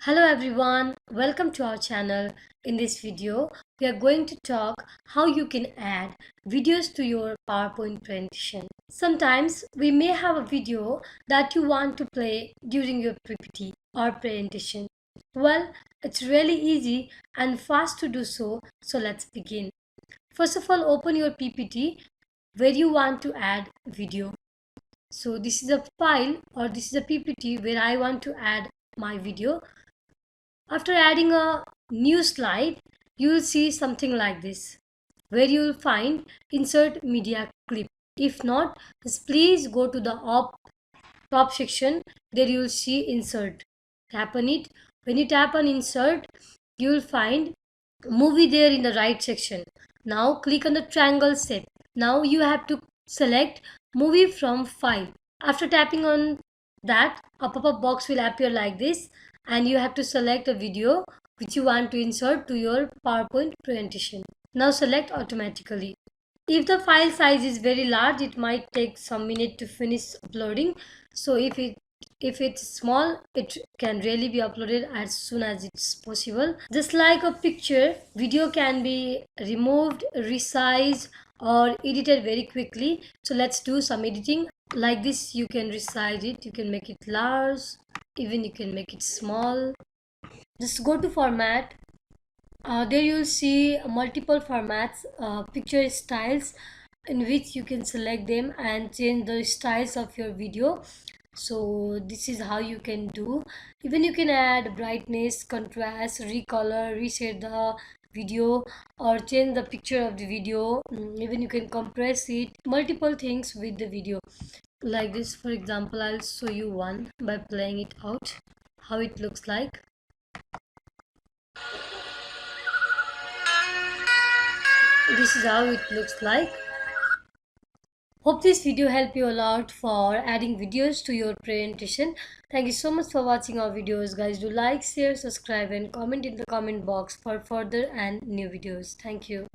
Hello everyone, welcome to our channel. In this video, we are going to talk how you can add videos to your PowerPoint presentation. Sometimes we may have a video that you want to play during your PPT or presentation. Well, it's really easy and fast to do so let's begin. First of all, open your PPT where you want to add video. So this is a file or this is a PPT where I want to add my video. After adding a new slide, you will see something like this, where you will find insert media clip. If not, just please go to the top section. There you will see insert. Tap on it. When you tap on insert, you will find movie there in the right section. Now click on the triangle shape. Now you have to select movie from file. After tapping on that, a pop-up box will appear like this, and you have to select a video which you want to insert to your PowerPoint presentation. Now select automatically. If the file size is very large, it might take some minute to finish uploading. So if it's small, it can really be uploaded as soon as it's possible. Just like a picture, video can be removed, resized, or edited very quickly. So let's do some editing. Like this, you can resize it, you can make it large, even you can make it small. Just go to format. There you'll see multiple formats, picture styles, in which you can select them and change the styles of your video. So this is how you can do. Even you can add brightness, contrast, recolor, reset the video, or change the picture of the video. Even you can compress it, multiple things with the video. Like this, for example, I'll show you one by playing it out, how it looks like. This is how it looks like. Hope this video helped you a lot for adding videos to your presentation. Thank you so much for watching our videos, guys. Do like, share, subscribe, and comment in the comment box for further and new videos. Thank you.